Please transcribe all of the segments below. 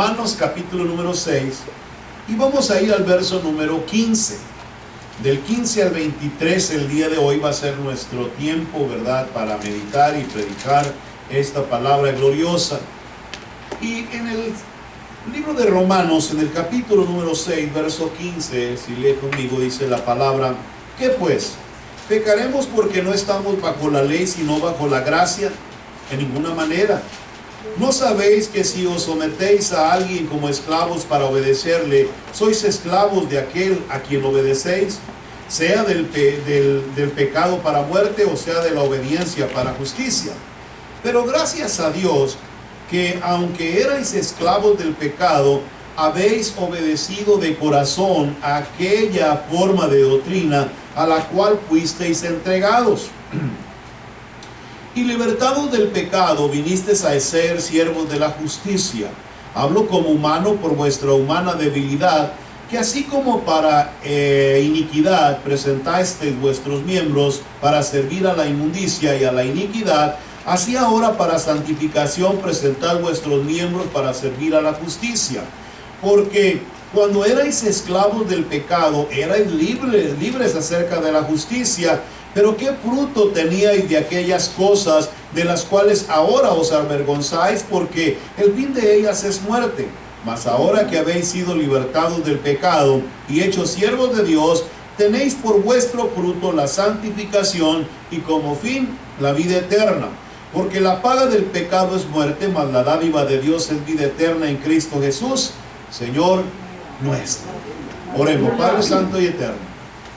Romanos capítulo número 6 y vamos a ir al verso número 15. Del 15 al 23 el día de hoy va a ser nuestro tiempo, ¿verdad?, para meditar y predicar esta palabra gloriosa. Y en el libro de Romanos, en el capítulo número 6, verso 15, si lee conmigo, dice la palabra: ¿qué pues? ¿Pecaremos porque no estamos bajo la ley, sino bajo la gracia? En ninguna manera. ¿No sabéis que si os sometéis a alguien como esclavos para obedecerle, sois esclavos de aquel a quien obedecéis, sea del pecado para muerte o sea de la obediencia para justicia? Pero gracias a Dios que aunque erais esclavos del pecado, habéis obedecido de corazón a aquella forma de doctrina a la cual fuisteis entregados. Y libertados del pecado, vinisteis a ser siervos de la justicia. Hablo como humano por vuestra humana debilidad, que así como para iniquidad presentasteis vuestros miembros para servir a la inmundicia y a la iniquidad, así ahora para santificación presentad vuestros miembros para servir a la justicia. Porque cuando erais esclavos del pecado, erais libres acerca de la justicia. Pero ¿qué fruto teníais de aquellas cosas de las cuales ahora os avergonzáis? Porque el fin de ellas es muerte. Mas ahora que habéis sido libertados del pecado y hechos siervos de Dios, tenéis por vuestro fruto la santificación y como fin la vida eterna. Porque la paga del pecado es muerte, mas la dádiva de Dios es vida eterna en Cristo Jesús, Señor nuestro. Oremos. Padre Santo y Eterno,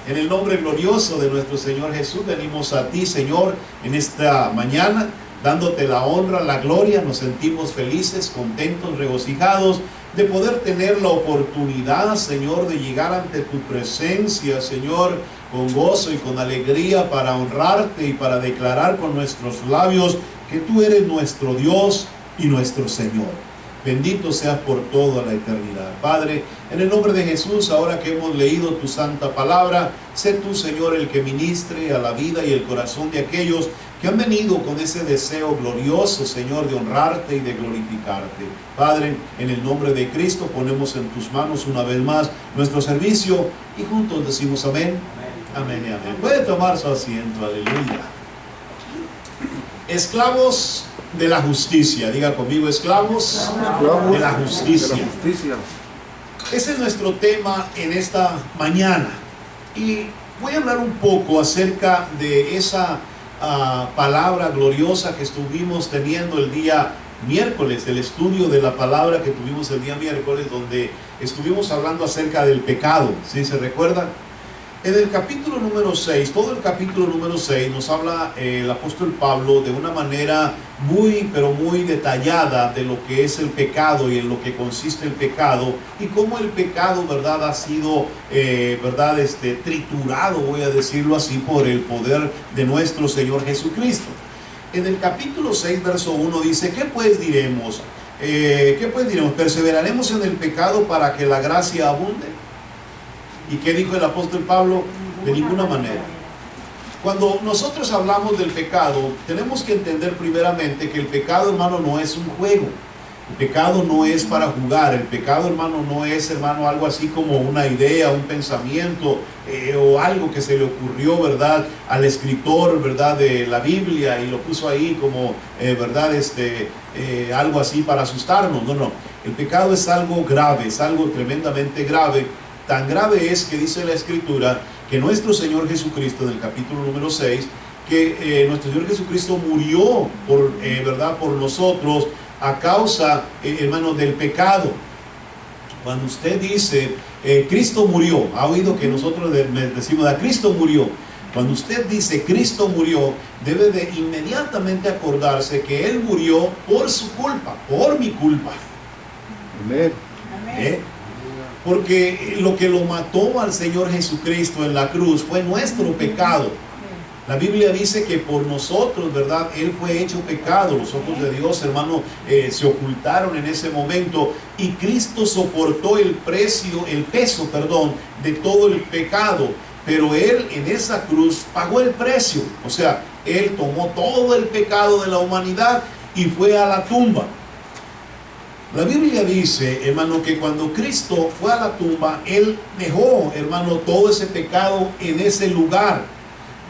en el nombre glorioso de nuestro Señor Jesús, venimos a ti, Señor, en esta mañana, dándote la honra, la gloria. Nos sentimos felices, contentos, regocijados de poder tener la oportunidad, Señor, de llegar ante tu presencia, Señor, con gozo y con alegría para honrarte y para declarar con nuestros labios que tú eres nuestro Dios y nuestro Señor. Bendito seas por toda la eternidad. Padre, en el nombre de Jesús, ahora que hemos leído tu santa palabra, sé tú, Señor, el que ministre a la vida y el corazón de aquellos que han venido con ese deseo glorioso, Señor, de honrarte y de glorificarte. Padre, en el nombre de Cristo ponemos en tus manos una vez más nuestro servicio y juntos decimos amén. Amén y amén. Puede tomar su asiento, aleluya. Esclavos de la justicia, diga conmigo, esclavos de la justicia. Ese es nuestro tema en esta mañana. Y voy a hablar un poco acerca de esa palabra gloriosa que estuvimos teniendo el día miércoles, el estudio de la palabra que tuvimos el día miércoles, donde estuvimos hablando acerca del pecado. ¿Sí se recuerdan? En el capítulo número 6, todo el capítulo número 6 nos habla el apóstol Pablo de una manera muy, pero muy detallada de lo que es el pecado y en lo que consiste el pecado y cómo el pecado, ¿verdad?, ha sido, triturado, voy a decirlo así, por el poder de nuestro Señor Jesucristo. En el capítulo 6, verso 1 dice: ¿qué pues diremos? ¿Perseveraremos en el pecado para que la gracia abunde? ¿Y qué dijo el apóstol Pablo? De ninguna manera. Cuando nosotros hablamos del pecado, tenemos que entender primeramente que el pecado, hermano, no es un juego. El pecado no es para jugar. El pecado, hermano, no es, hermano, algo así como una idea, un pensamiento o algo que se le ocurrió, ¿verdad?, al escritor, ¿verdad?, de la Biblia y lo puso ahí como, algo así para asustarnos. No. El pecado es algo grave, es algo tremendamente grave. Tan grave es que dice la Escritura que nuestro Señor Jesucristo, en el capítulo número 6, que nuestro Señor Jesucristo murió por nosotros a causa, hermanos, del pecado. Cuando usted dice Cristo murió, ha oído que nosotros decimos Cristo murió. Cuando usted dice Cristo murió, debe de inmediatamente acordarse que Él murió por su culpa, por mi culpa. Amén. Porque lo que lo mató al Señor Jesucristo en la cruz fue nuestro pecado. La Biblia dice que por nosotros, ¿verdad?, Él fue hecho pecado. Los ojos de Dios, hermano, se ocultaron en ese momento y Cristo soportó el peso de todo el pecado. Pero Él en esa cruz pagó el precio. O sea, Él tomó todo el pecado de la humanidad y fue a la tumba. La Biblia dice, hermano, que cuando Cristo fue a la tumba, Él dejó, hermano, todo ese pecado en ese lugar.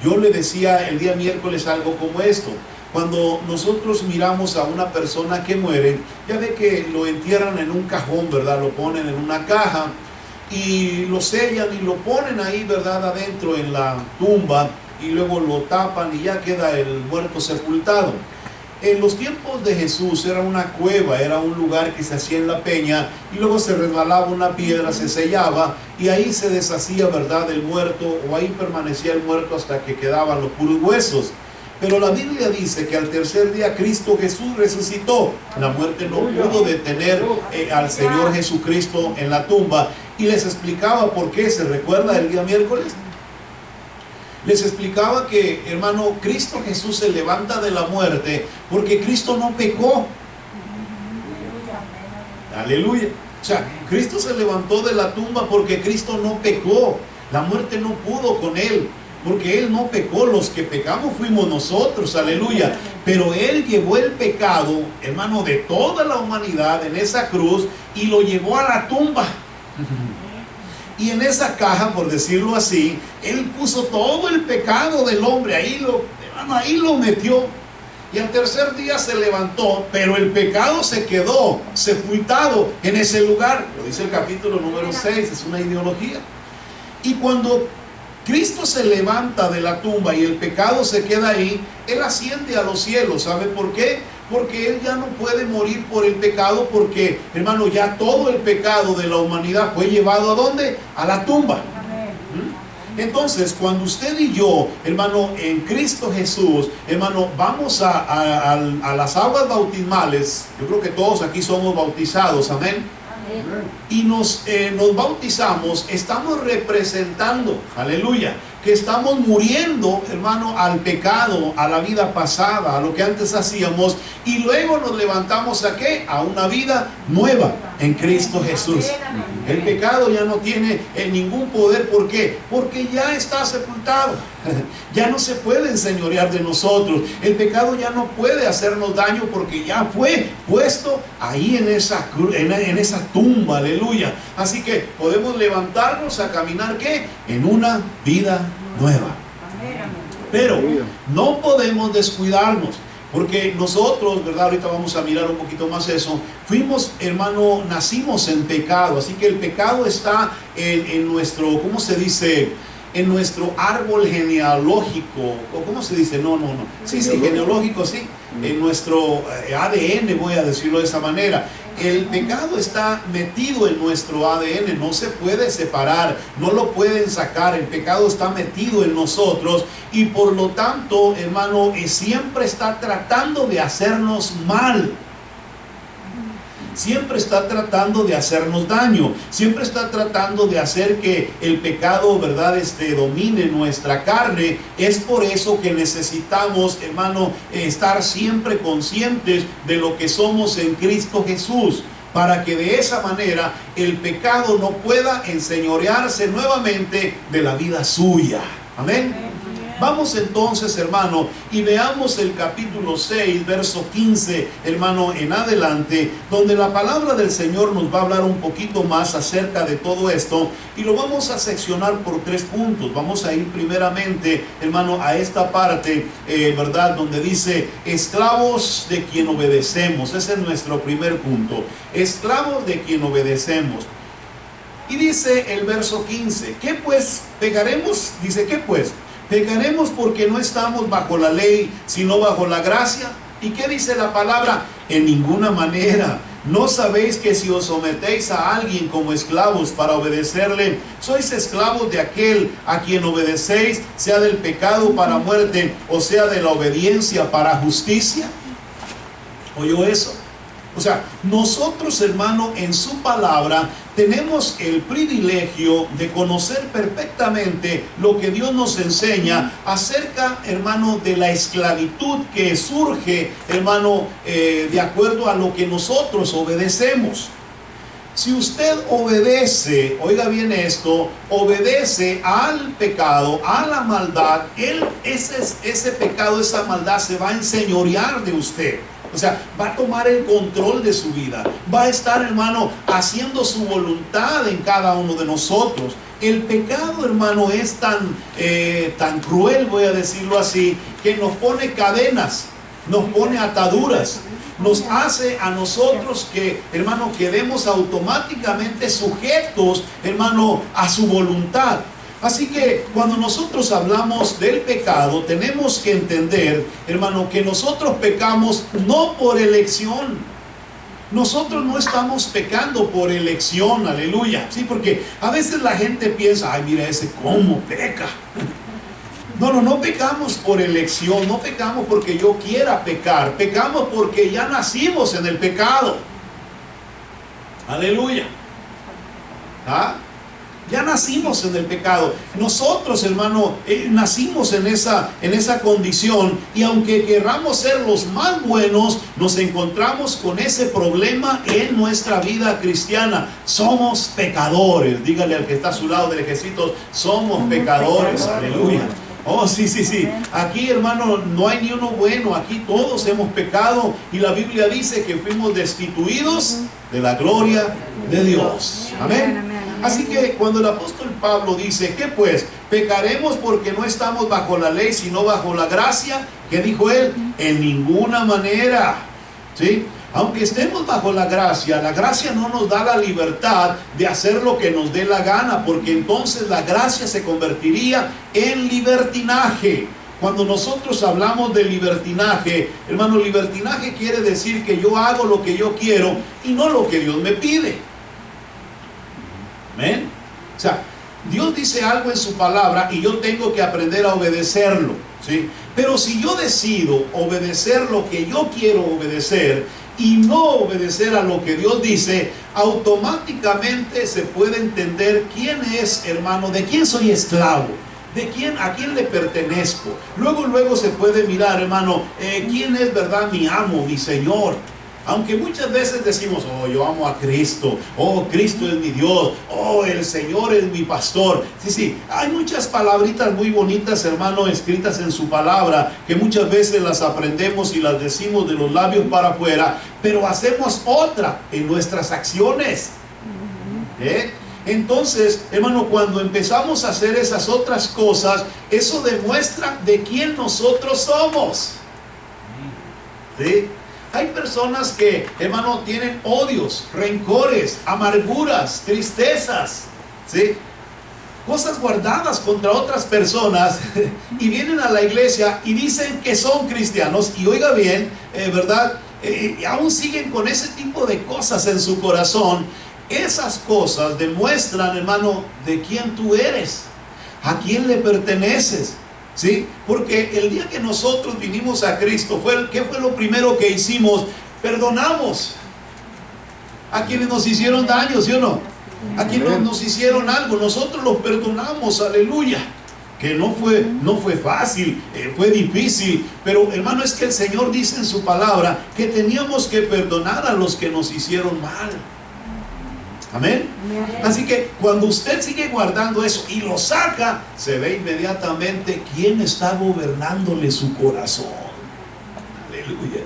Yo le decía el día miércoles algo como esto. Cuando nosotros miramos a una persona que muere, ya ve que lo entierran en un cajón, ¿verdad? Lo ponen en una caja y lo sellan y lo ponen ahí, ¿verdad? Adentro en la tumba, y luego lo tapan y ya queda el muerto sepultado. En los tiempos de Jesús era una cueva, era un lugar que se hacía en la peña y luego se resbalaba una piedra, se sellaba y ahí se deshacía, ¿verdad?, el muerto, o ahí permanecía el muerto hasta que quedaban los puros huesos. Pero la Biblia dice que al tercer día Cristo Jesús resucitó. La muerte no pudo detener al Señor Jesucristo en la tumba. Y les explicaba por qué. ¿Se recuerda el día miércoles? Les explicaba que, hermano, Cristo Jesús se levanta de la muerte porque Cristo no pecó. Aleluya. O sea, Cristo se levantó de la tumba porque Cristo no pecó. La muerte no pudo con Él, porque Él no pecó. Los que pecamos fuimos nosotros, aleluya. Pero Él llevó el pecado, hermano, de toda la humanidad en esa cruz y lo llevó a la tumba. Y en esa caja, por decirlo así, Él puso todo el pecado del hombre, ahí lo metió. Y al tercer día se levantó, pero el pecado se quedó sepultado en ese lugar. Lo dice el capítulo número 6, es una ideología. Y cuando Cristo se levanta de la tumba y el pecado se queda ahí, Él asciende a los cielos. ¿Sabe por qué? Porque Él ya no puede morir por el pecado, porque, hermano, ya todo el pecado de la humanidad fue llevado ¿a dónde? A la tumba. Entonces, cuando usted y yo, hermano, en Cristo Jesús, hermano, vamos a las aguas bautismales, yo creo que todos aquí somos bautizados, amén. Y nos bautizamos, estamos representando, aleluya, que estamos muriendo, hermano, al pecado, a la vida pasada, a lo que antes hacíamos, y luego nos levantamos ¿a qué? A una vida nueva en Cristo Jesús. El pecado ya no tiene ningún poder. ¿Por qué? Porque ya está sepultado. Ya no se puede enseñorear de nosotros. El pecado ya no puede hacernos daño porque ya fue puesto ahí en esa tumba, aleluya. Así que podemos levantarnos a caminar ¿qué? En una vida nueva. Pero no podemos descuidarnos, porque nosotros, ¿verdad? Ahorita vamos a mirar un poquito más eso. Fuimos, hermano, nacimos en pecado. Así que el pecado está en nuestro, ¿cómo se dice? En nuestro árbol genealógico. ¿O cómo se dice? No. Sí, genealógico, sí. En nuestro ADN, voy a decirlo de esa manera. El pecado está metido en nuestro ADN, no se puede separar, no lo pueden sacar. El pecado está metido en nosotros y por lo tanto, hermano, siempre está tratando de hacernos mal. Siempre está tratando de hacernos daño, siempre está tratando de hacer que el pecado, ¿verdad?, domine nuestra carne. Es por eso que necesitamos, hermano, estar siempre conscientes de lo que somos en Cristo Jesús, para que de esa manera el pecado no pueda enseñorearse nuevamente de la vida suya. Amén. Vamos entonces, hermano, y veamos el capítulo 6, verso 15, hermano, en adelante, donde la palabra del Señor nos va a hablar un poquito más acerca de todo esto, y lo vamos a seccionar por 3 puntos. Vamos a ir primeramente, hermano, a esta parte, ¿verdad?, donde dice, esclavos de quien obedecemos. Ese es nuestro primer punto, esclavos de quien obedecemos. Y dice el verso 15, ¿qué pues pegaremos? Dice, ¿qué pues? ¿Pecaremos porque no estamos bajo la ley, sino bajo la gracia? ¿Y qué dice la palabra? En ninguna manera. ¿No sabéis que si os sometéis a alguien como esclavos para obedecerle, sois esclavos de aquel a quien obedecéis, sea del pecado para muerte, o sea de la obediencia para justicia? ¿Oyó eso? O sea, nosotros, hermano, en su palabra tenemos el privilegio de conocer perfectamente lo que Dios nos enseña acerca, hermano, de la esclavitud que surge, hermano, de acuerdo a lo que nosotros obedecemos. Si usted obedece, oiga bien esto, obedece al pecado, a la maldad, ese pecado, esa maldad se va a enseñorear de usted. O sea, va a tomar el control de su vida. Va a estar, hermano, haciendo su voluntad en cada uno de nosotros. El pecado, hermano, es tan cruel, voy a decirlo así, que nos pone cadenas, nos pone ataduras, nos hace a nosotros que, hermano, quedemos automáticamente sujetos, hermano, a su voluntad. Así que cuando nosotros hablamos del pecado, tenemos que entender, hermano, que nosotros pecamos no por elección. Nosotros no estamos pecando por elección, aleluya. Sí, porque a veces la gente piensa, ay, mira ese cómo peca. No pecamos por elección, no pecamos porque yo quiera pecar. Pecamos porque ya nacimos en el pecado. Aleluya. ¿Ah? Ya nacimos en el pecado. Nosotros, hermano, nacimos en esa condición. Y aunque querramos ser los más buenos, nos encontramos con ese problema en nuestra vida cristiana. Somos pecadores. Dígale al que está a su lado del ejército, somos pecadores. Aleluya. Oh, sí. Aquí, hermano, no hay ni uno bueno. Aquí todos hemos pecado. Y la Biblia dice que fuimos destituidos de la gloria de Dios. Amén. Así que cuando el apóstol Pablo dice, ¿qué pues? ¿Pecaremos porque no estamos bajo la ley, sino bajo la gracia? ¿Qué dijo él? En ninguna manera. ¿Sí? Aunque estemos bajo la gracia no nos da la libertad de hacer lo que nos dé la gana, porque entonces la gracia se convertiría en libertinaje. Cuando nosotros hablamos de libertinaje, hermano, libertinaje quiere decir que yo hago lo que yo quiero y no lo que Dios me pide. Amén. O sea, Dios dice algo en su palabra y yo tengo que aprender a obedecerlo, ¿sí? Pero si yo decido obedecer lo que yo quiero obedecer y no obedecer a lo que Dios dice, automáticamente se puede entender quién es, hermano, de quién soy esclavo, a quién le pertenezco. Luego se puede mirar, hermano, quién es, verdad, mi amo, mi Señor. Aunque muchas veces decimos, oh, yo amo a Cristo, oh, Cristo es mi Dios, oh, el Señor es mi pastor. Sí, hay muchas palabritas muy bonitas, hermano, escritas en su palabra, que muchas veces las aprendemos y las decimos de los labios para afuera, pero hacemos otra en nuestras acciones. Entonces, hermano, cuando empezamos a hacer esas otras cosas, eso demuestra de quién nosotros somos. ¿Sí? Hay personas que, hermano, tienen odios, rencores, amarguras, tristezas, ¿sí? Cosas guardadas contra otras personas y vienen a la iglesia y dicen que son cristianos y oiga bien, ¿verdad? Aún siguen con ese tipo de cosas en su corazón. Esas cosas demuestran, hermano, de quién tú eres, a quién le perteneces. ¿Sí? Porque el día que nosotros vinimos a Cristo, ¿qué fue lo primero que hicimos? Perdonamos a quienes nos hicieron daño, ¿sí o no? A quienes nos hicieron algo, nosotros los perdonamos, aleluya. Que no fue fácil, fue difícil, pero hermano, es que el Señor dice en su palabra que teníamos que perdonar a los que nos hicieron mal. Amén. Así que cuando usted sigue guardando eso y lo saca, se ve inmediatamente quién está gobernándole su corazón. Aleluya.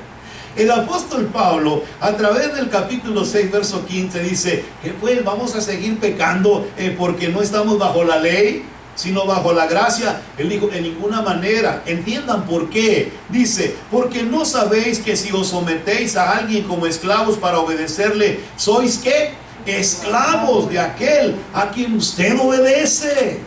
El apóstol Pablo, a través del capítulo 6, verso 15, dice que pues vamos a seguir pecando porque no estamos bajo la ley, sino bajo la gracia. Él dijo, en ninguna manera. Entiendan por qué. Dice, porque no sabéis que si os sometéis a alguien como esclavos para obedecerle, ¿sois qué? Esclavos de aquel a quien usted obedece,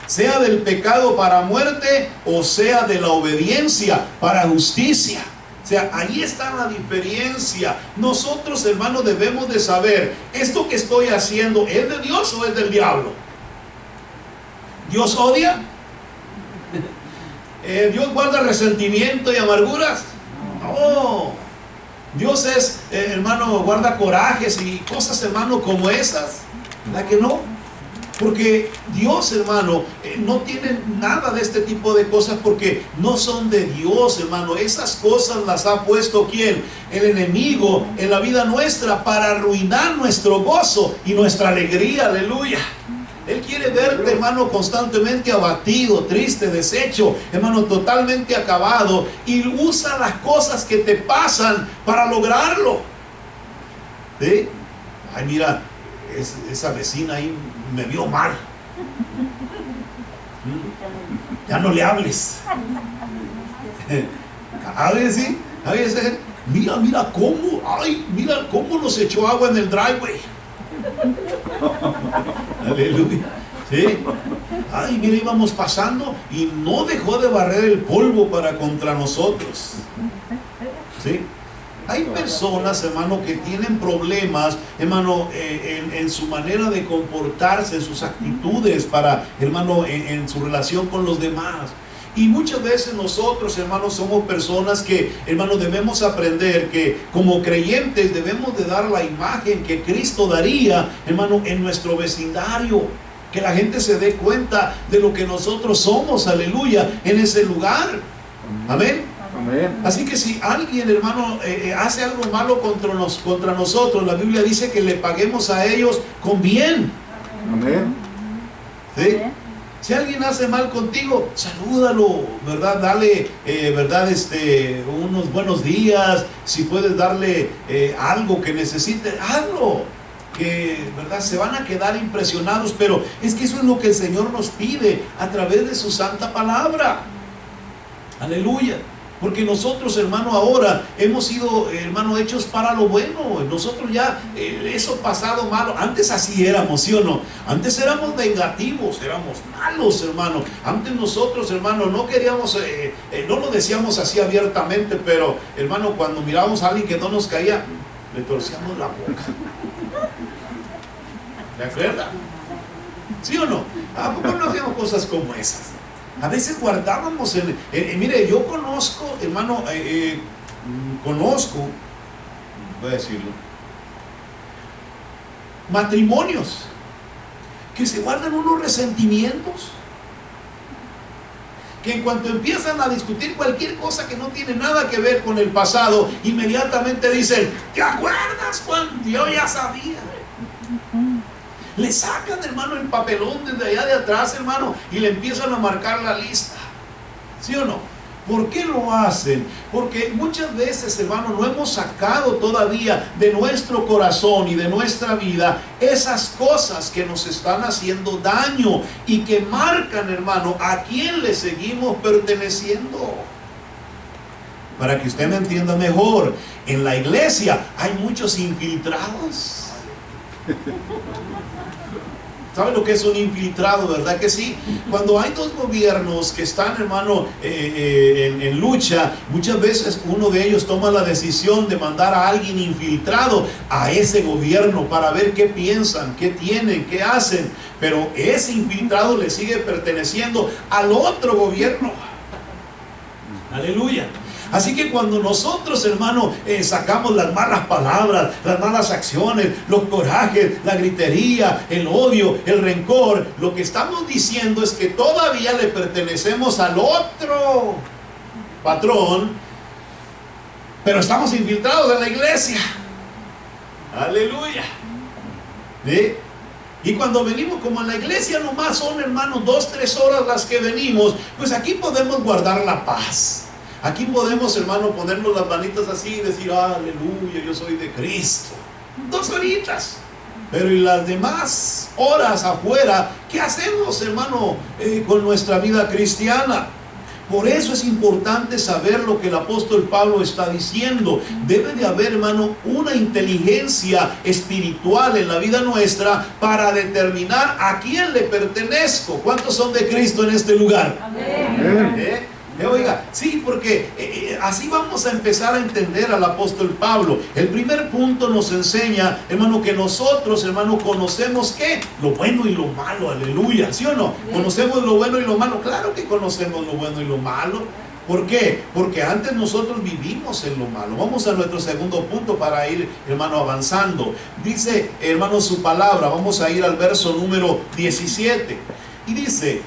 sea del pecado para muerte o sea de la obediencia para justicia. O sea, ahí está la diferencia. Nosotros, hermanos, debemos de saber, ¿esto que estoy haciendo es de Dios o es del diablo? ¿Dios odia? ¿Dios guarda resentimiento y amarguras? No. Dios es, hermano, guarda corajes y cosas, hermano, como esas. ¿La que no? Porque Dios, hermano, no tiene nada de este tipo de cosas porque no son de Dios, hermano. Esas cosas las ha puesto ¿quién? El enemigo en la vida nuestra para arruinar nuestro gozo y nuestra alegría. Aleluya. Él quiere verte, hermano, constantemente abatido, triste, deshecho, hermano, totalmente acabado. Y usa las cosas que te pasan para lograrlo. ¿Sí? Ay, mira, esa vecina ahí me vio mal. Ya no le hables. A veces, ¿sí? A veces, mira cómo nos echó agua en el driveway. Aleluya. ¿Sí? Ay, mira, íbamos pasando y no dejó de barrer el polvo para contra nosotros. ¿Sí? Hay personas, hermano, que tienen problemas, hermano, en su manera de comportarse, en sus actitudes para, hermano, en su relación con los demás. Y muchas veces nosotros, hermanos, somos personas que, hermanos, debemos aprender que como creyentes debemos de dar la imagen que Cristo daría, hermano, en nuestro vecindario. Que la gente se dé cuenta de lo que nosotros somos, aleluya, en ese lugar. Amén. Amén. Así que si alguien, hermano, hace algo malo contra nosotros, la Biblia dice que le paguemos a ellos con bien. Amén. ¿Sí? Si alguien hace mal contigo, salúdalo, ¿verdad? Dale, ¿verdad? Unos buenos días. Si puedes darle algo que necesite, hazlo. Que, ¿verdad? Se van a quedar impresionados, pero es que eso es lo que el Señor nos pide a través de su santa palabra. Aleluya. Porque nosotros, hermano, ahora hemos sido, hermano, hechos para lo bueno. Nosotros ya, eso pasado malo, antes así éramos, ¿sí o no? Antes éramos vengativos, éramos malos, hermano. Antes nosotros, hermano, no queríamos, no lo decíamos así abiertamente, pero, hermano, cuando mirábamos a alguien que no nos caía, le torcíamos la boca. ¿De acuerdo? ¿Sí o no? ¿A poco no hacíamos cosas como esas? A veces guardábamos, mire, yo conozco, hermano, voy a decirlo, matrimonios que se guardan unos resentimientos, que en cuanto empiezan a discutir cualquier cosa que no tiene nada que ver con el pasado, inmediatamente dicen, ¿te acuerdas cuando yo ya sabía? Le sacan, hermano, el papelón desde allá de atrás, hermano, y le empiezan a marcar la lista. ¿Sí o no? ¿Por qué lo hacen? Porque muchas veces, hermano, no hemos sacado todavía de nuestro corazón y de nuestra vida esas cosas que nos están haciendo daño y que marcan, hermano, a quién le seguimos perteneciendo. Para que usted me entienda mejor, en la iglesia hay muchos infiltrados. ¿Sabe lo que es un infiltrado, verdad que sí? Cuando hay dos gobiernos que están, hermano, en lucha, muchas veces uno de ellos toma la decisión de mandar a alguien infiltrado a ese gobierno para ver qué piensan, qué tienen, qué hacen. Pero ese infiltrado le sigue perteneciendo al otro gobierno. Aleluya. Así que cuando nosotros, hermano, sacamos las malas palabras, las malas acciones, los corajes, la gritería, el odio, el rencor, lo que estamos diciendo es que todavía le pertenecemos al otro patrón, pero estamos infiltrados en la iglesia. Aleluya. ¿Sí? Y cuando venimos, como en la iglesia nomás son, hermanos, 2-3 horas las que venimos, pues aquí podemos guardar la paz. Aquí podemos, hermano, ponernos las manitas así y decir, aleluya, yo soy de Cristo. 2 horitas. Pero y las demás horas afuera, ¿qué hacemos, hermano, con nuestra vida cristiana? Por eso es importante saber lo que el apóstol Pablo está diciendo. Debe de haber, hermano, una inteligencia espiritual en la vida nuestra para determinar a quién le pertenezco. ¿Cuántos son de Cristo en este lugar? Amén. Oiga, sí, porque así vamos a empezar a entender al apóstol Pablo. El primer punto nos enseña, hermano, que nosotros, hermano, conocemos ¿qué? Lo bueno y lo malo, aleluya, ¿sí o no? ¿Conocemos lo bueno y lo malo? Claro que conocemos lo bueno y lo malo. ¿Por qué? Porque antes nosotros vivimos en lo malo. Vamos a nuestro segundo punto para ir, hermano, avanzando. Dice, hermano, su palabra, vamos a ir al verso número 17. Y dice,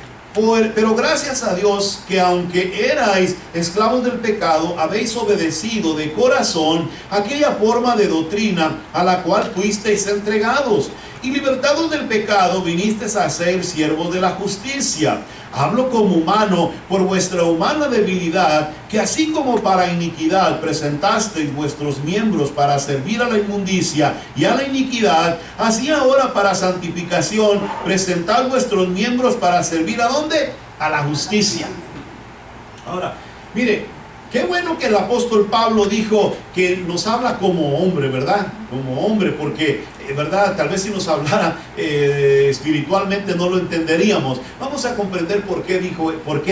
pero gracias a Dios que aunque erais esclavos del pecado, habéis obedecido de corazón aquella forma de doctrina a la cual fuisteis entregados, y libertados del pecado vinisteis a ser siervos de la justicia. Hablo como humano por vuestra humana debilidad, que así como para iniquidad presentasteis vuestros miembros para servir a la inmundicia y a la iniquidad, así ahora para santificación presentad vuestros miembros para servir ¿a dónde? A la justicia. Ahora, mire, qué bueno que el apóstol Pablo dijo que nos habla como hombre, ¿verdad? Como hombre, porque, ¿verdad? Tal vez si nos hablara espiritualmente no lo entenderíamos. Vamos a comprender por qué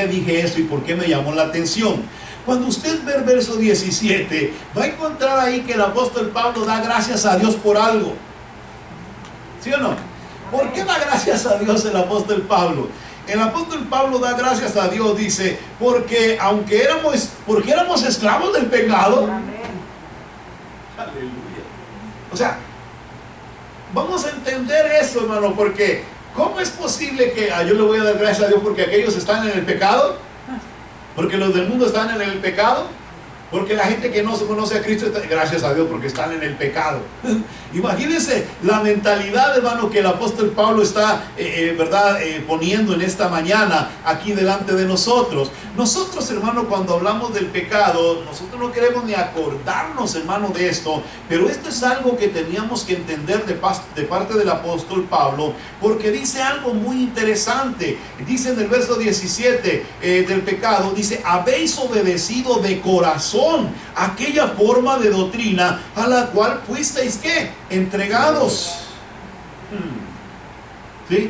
dije eso y por qué me llamó la atención. Cuando usted ve el verso 17, va a encontrar ahí que el apóstol Pablo da gracias a Dios por algo. ¿Sí o no? ¿Por qué da gracias a Dios el apóstol Pablo? El apóstol Pablo da gracias a Dios, dice, porque éramos esclavos del pecado. Amén. Aleluya. O sea, vamos a entender eso, hermano, porque ¿cómo es posible que yo le voy a dar gracias a Dios porque aquellos están en el pecado? Porque los del mundo están en el pecado. Porque la gente que no se conoce a Cristo, gracias a Dios, porque están en el pecado. Imagínense la mentalidad, hermano, que el apóstol Pablo está, poniendo en esta mañana aquí delante de nosotros. Nosotros, hermano, cuando hablamos del pecado, nosotros no queremos ni acordarnos, hermano, de esto. Pero esto es algo que teníamos que entender de parte del apóstol Pablo, porque dice algo muy interesante. Dice en el verso 17 del pecado, dice, habéis obedecido de corazón aquella forma de doctrina a la cual fuisteis ¿qué? Entregados. ¿Sí?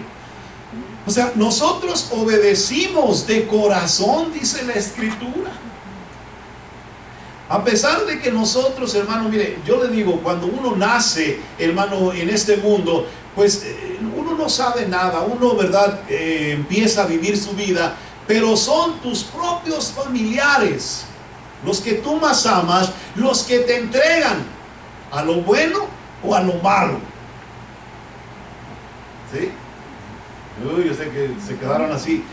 O sea, nosotros obedecimos de corazón, dice la Escritura. A pesar de que nosotros, hermano, mire, yo le digo, cuando uno nace, hermano, en este mundo, pues uno no sabe nada, uno, ¿verdad? Empieza a vivir su vida, pero son tus propios familiares los que tú más amas, los que te entregan a lo bueno o a lo malo. ¿Sí? Yo sé que se quedaron así.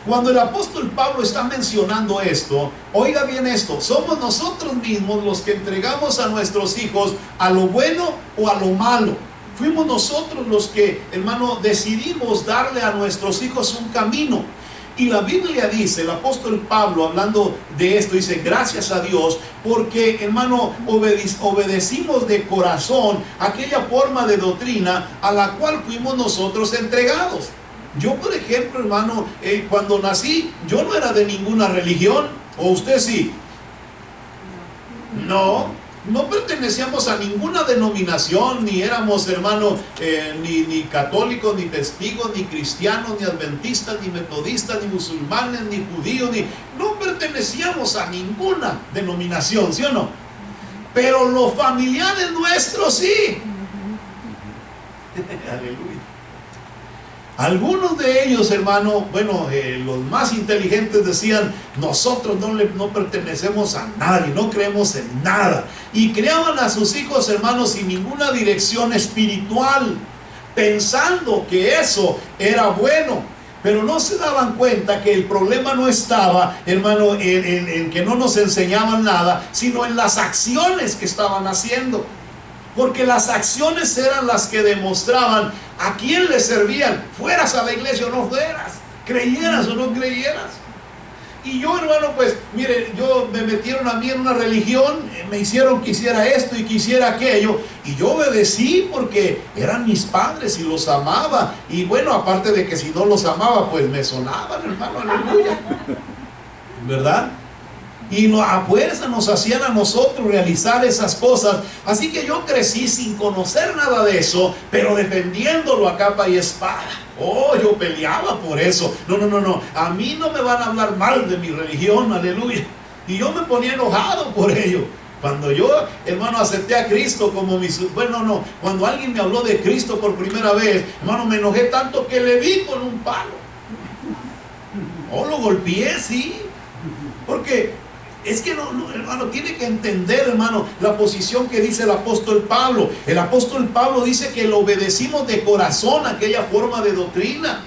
Cuando el apóstol Pablo está mencionando esto, oiga bien esto, somos nosotros mismos los que entregamos a nuestros hijos a lo bueno o a lo malo. Fuimos nosotros los que, hermano, decidimos darle a nuestros hijos un camino. Y la Biblia dice, el apóstol Pablo hablando de esto, dice, gracias a Dios, porque, hermano, obedecimos de corazón aquella forma de doctrina a la cual fuimos nosotros entregados. Yo, por ejemplo, hermano, cuando nací, yo no era de ninguna religión, ¿o usted sí? No pertenecíamos a ninguna denominación, ni éramos, hermano, ni católicos, ni testigos, ni cristianos, ni adventistas, ni metodistas, ni musulmanes, ni judíos, no pertenecíamos a ninguna denominación, ¿sí o no? Pero los familiares nuestros sí. Aleluya. Algunos de ellos, hermano, los más inteligentes decían, nosotros no pertenecemos a nadie, no creemos en nada. Y criaban a sus hijos, hermanos, sin ninguna dirección espiritual, pensando que eso era bueno. Pero no se daban cuenta que el problema no estaba, hermano, en que no nos enseñaban nada, sino en las acciones que estaban haciendo. Porque las acciones eran las que demostraban a quién le servían, fueras a la iglesia o no fueras, creyeras o no creyeras. Y yo, hermano, pues, mire, me metieron a mí en una religión, me hicieron que hiciera esto y que hiciera aquello, y yo obedecí porque eran mis padres y los amaba. Y bueno, aparte de que si no los amaba, pues me sonaban, hermano, aleluya. ¿Verdad? Y a fuerza nos hacían a nosotros realizar esas cosas. Así que yo crecí sin conocer nada de eso, pero defendiéndolo a capa y espada. Yo peleaba por eso. No. A mí no me van a hablar mal de mi religión, aleluya. Y yo me ponía enojado por ello. Cuando yo, hermano, acepté a Cristo como cuando alguien me habló de Cristo por primera vez, hermano, me enojé tanto que le di con un palo. Lo golpeé, sí. Porque es que hermano, tiene que entender, hermano, la posición que dice el apóstol Pablo. El apóstol Pablo dice que lo obedecimos de corazón, aquella forma de doctrina.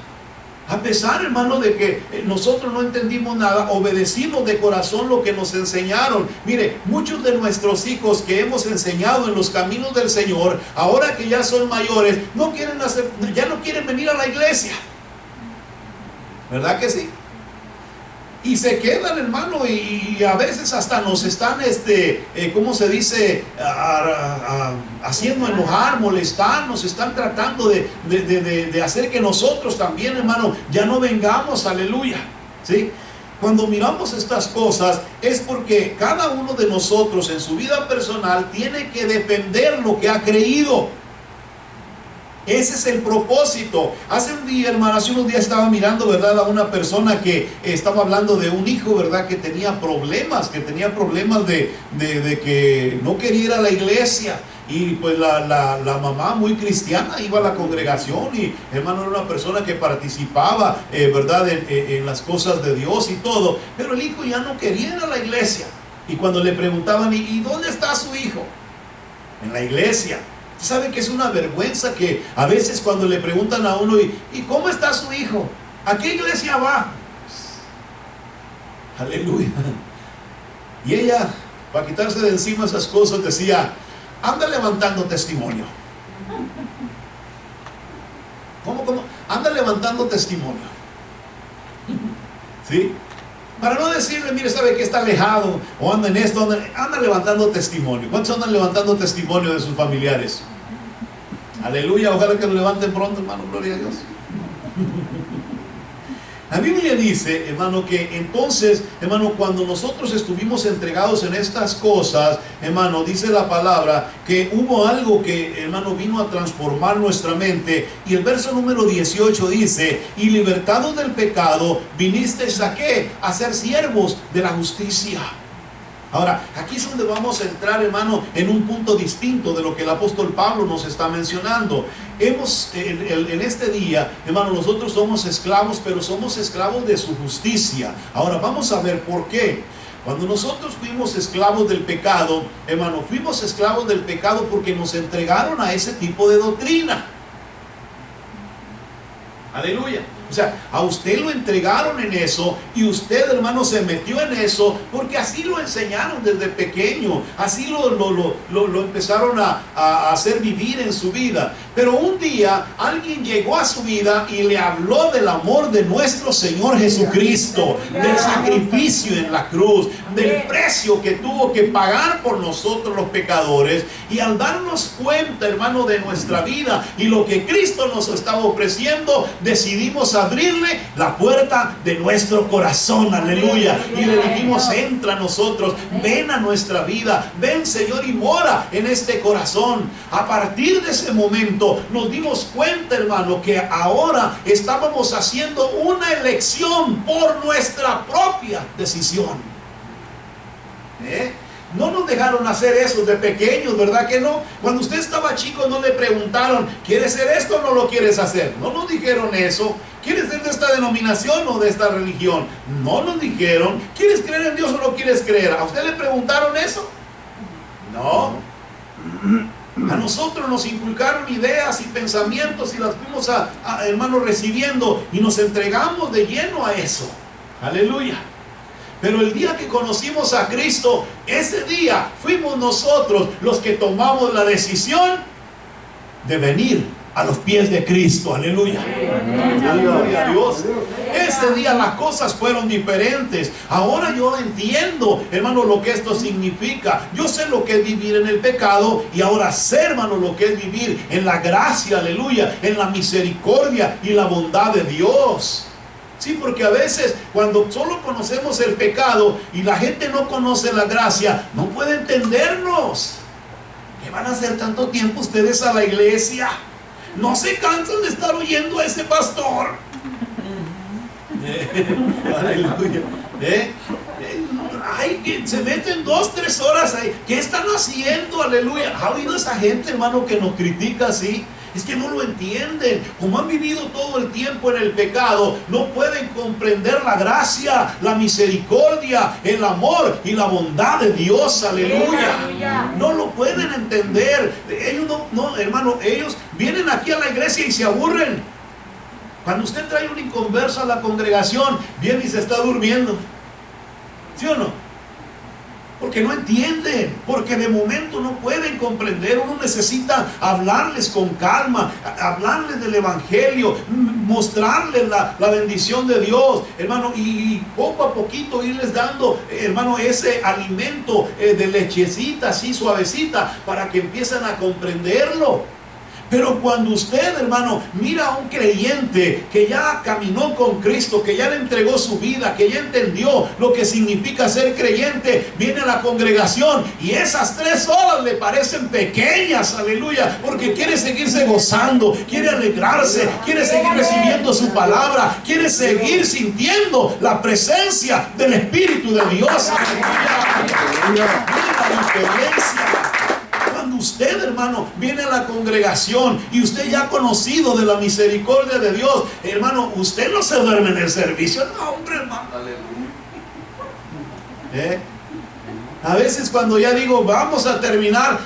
A pesar, hermano, de que nosotros no entendimos nada, obedecimos de corazón lo que nos enseñaron. Mire, muchos de nuestros hijos que hemos enseñado en los caminos del Señor, ahora que ya son mayores, ya no quieren venir a la iglesia. ¿Verdad que sí? Y se quedan, hermano, y a veces hasta nos están, ¿cómo se dice? Haciendo enojar, molestar, nos están tratando de hacer que nosotros también, hermano, ya no vengamos, aleluya, ¿sí? Cuando miramos estas cosas es porque cada uno de nosotros en su vida personal tiene que defender lo que ha creído. Ese es el propósito. Hace unos días estaba mirando, ¿verdad?, a una persona que estaba hablando de un hijo, ¿verdad?, que tenía problemas de que no quería ir a la iglesia. Y pues la mamá, muy cristiana, iba a la congregación y, hermano, era una persona que participaba, ¿verdad?, en las cosas de Dios y todo. Pero el hijo ya no quería ir a la iglesia. Y cuando le preguntaban, ¿y dónde está su hijo? En la iglesia. ¿Sabe que es una vergüenza que a veces cuando le preguntan a uno, ¿y cómo está su hijo? ¿A qué iglesia va? Aleluya. Y ella, para quitarse de encima esas cosas, decía, anda levantando testimonio. ¿Cómo? Anda levantando testimonio. ¿Sí? Para no decirle, mire, sabe que está alejado, o anda en esto, anda levantando testimonio. ¿Cuántos andan levantando testimonio de sus familiares? Aleluya, ojalá que lo levanten pronto, hermano, gloria a Dios. La Biblia dice, hermano, que entonces, hermano, cuando nosotros estuvimos entregados en estas cosas, hermano, dice la palabra que hubo algo que, hermano, vino a transformar nuestra mente. Y el verso número 18 dice, y libertados del pecado, vinisteis ¿a qué? A ser siervos de la justicia. Ahora, aquí es donde vamos a entrar, hermano, en un punto distinto de lo que el apóstol Pablo nos está mencionando. En este día, hermano, nosotros somos esclavos, pero somos esclavos de su justicia. Ahora, vamos a ver por qué. Cuando nosotros fuimos esclavos del pecado, hermano, fuimos esclavos del pecado porque nos entregaron a ese tipo de doctrina. Aleluya. O sea, a usted lo entregaron en eso y usted, hermano, se metió en eso porque así lo enseñaron desde pequeño, así lo empezaron a hacer vivir en su vida. Pero un día alguien llegó a su vida y le habló del amor de nuestro Señor Jesucristo, del sacrificio en la cruz, del precio que tuvo que pagar por nosotros los pecadores. Y al darnos cuenta, hermano, de nuestra vida y lo que Cristo nos estaba ofreciendo, decidimos abrirle la puerta de nuestro corazón, aleluya, y le dijimos, entra a nosotros, ven a nuestra vida, ven, Señor, y mora en este corazón. A partir de ese momento nos dimos cuenta, hermano, que ahora estábamos haciendo una elección por nuestra propia decisión. No nos dejaron hacer eso de pequeños, ¿verdad que no? Cuando usted estaba chico no le preguntaron, ¿quieres hacer esto o no lo quieres hacer? No nos dijeron eso. ¿Quieres ser de esta denominación o de esta religión? No nos dijeron. ¿Quieres creer en Dios o no quieres creer? ¿A usted le preguntaron eso? No. A nosotros nos inculcaron ideas y pensamientos y las fuimos hermano, recibiendo y nos entregamos de lleno a eso. Aleluya. Pero el día que conocimos a Cristo, ese día fuimos nosotros los que tomamos la decisión de venir a los pies de Cristo. Aleluya. Gloria a Dios. Ese día las cosas fueron diferentes. Ahora yo entiendo, hermano, lo que esto significa. Yo sé lo que es vivir en el pecado y ahora sé, hermano, lo que es vivir en la gracia, aleluya, en la misericordia y la bondad de Dios. Sí, porque a veces cuando solo conocemos el pecado y la gente no conoce la gracia, no puede entendernos. ¿Qué van a hacer tanto tiempo ustedes a la iglesia? ¿No se cansan de estar oyendo a ese pastor? Aleluya. Ay, que se meten 2-3 horas ahí. ¿Qué están haciendo? Aleluya. ¿Ha oído esa gente, hermano, que nos critica así? Es que no lo entienden. Como han vivido todo el tiempo en el pecado, no pueden comprender la gracia, la misericordia, el amor y la bondad de Dios. Aleluya. No lo pueden entender. Ellos no, hermano, ellos vienen aquí a la iglesia y se aburren. Cuando usted trae un inconverso a la congregación, viene y se está durmiendo. ¿Sí o no? Porque no entienden, porque de momento no pueden comprender. Uno necesita hablarles con calma, hablarles del evangelio, mostrarles la bendición de Dios, hermano, y poco a poquito irles dando, hermano, ese alimento de lechecita así suavecita para que empiecen a comprenderlo. Pero cuando usted, hermano, mira a un creyente que ya caminó con Cristo, que ya le entregó su vida, que ya entendió lo que significa ser creyente, viene a la congregación y esas 3 horas le parecen pequeñas, aleluya, porque quiere seguirse gozando, quiere alegrarse, quiere seguir recibiendo su palabra, quiere seguir sintiendo la presencia del Espíritu de Dios, aleluya. Mira la diferencia. Cuando usted, hermano, viene a la congregación y usted ya ha conocido de la misericordia de Dios, hermano, usted no se duerme en el servicio. No, hombre, hermano, aleluya. A veces cuando ya digo, vamos a terminar,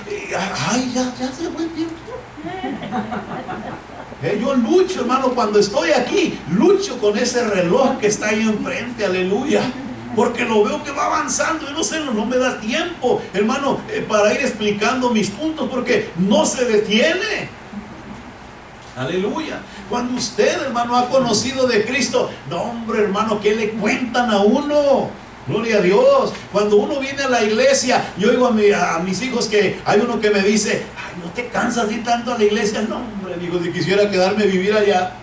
ay, ya se fue el tiempo. Yo lucho, hermano, cuando estoy aquí, lucho con ese reloj que está ahí enfrente, aleluya. Porque lo veo que va avanzando y no sé, no me da tiempo, hermano, para ir explicando mis puntos, porque no se detiene. Aleluya. Cuando usted, hermano, ha conocido de Cristo, no, hombre, hermano, ¿qué le cuentan a uno? Gloria a Dios. Cuando uno viene a la iglesia, yo oigo a mis hijos que hay uno que me dice, ay, ¿no te cansas de ir tanto a la iglesia? No, hombre, digo, si quisiera quedarme a vivir allá.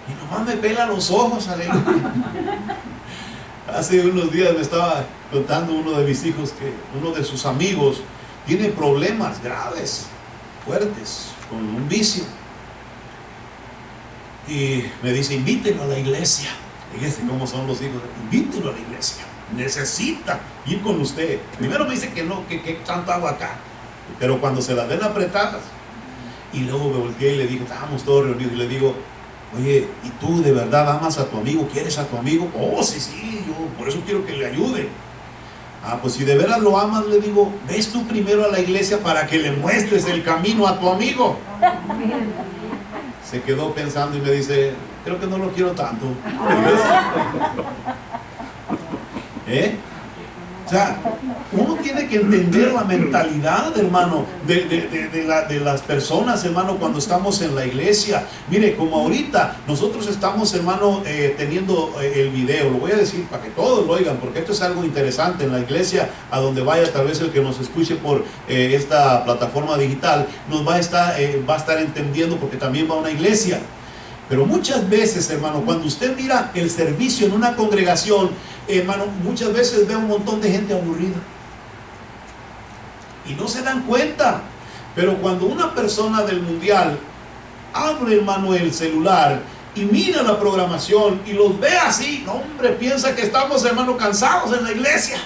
Y nomás me pela los ojos, aleluya. Hace unos días me estaba contando uno de mis hijos que uno de sus amigos tiene problemas graves, fuertes, con un vicio. Y me dice, invítelo a la iglesia. Fíjese cómo son los hijos. Invítelo a la iglesia. Necesita ir con usted. Primero me dice que no, que tanto hago acá. Pero cuando se las ven apretadas. Y luego me volteé y le dije, estábamos todos reunidos, y le digo, oye, ¿y tú de verdad amas a tu amigo? ¿Quieres a tu amigo? Oh, sí, yo por eso quiero que le ayude. Ah, pues si de veras lo amas, le digo, ves tú primero a la iglesia para que le muestres el camino a tu amigo. Se quedó pensando y me dice, creo que no lo quiero tanto. O sea, uno tiene que entender la mentalidad, hermano, de las personas, hermano, cuando estamos en la iglesia. Mire, como ahorita nosotros estamos, hermano, teniendo el video, lo voy a decir para que todos lo oigan, porque esto es algo interesante en la iglesia, a donde vaya, tal vez el que nos escuche por esta plataforma digital, nos va a estar entendiendo, porque también va a una iglesia. Pero muchas veces, hermano, cuando usted mira el servicio en una congregación, hermano, muchas veces ve un montón de gente aburrida y no se dan cuenta. Pero cuando una persona del mundial abre, hermano, el celular y mira la programación y los ve así, no, hombre, piensa que estamos, hermano, cansados en la iglesia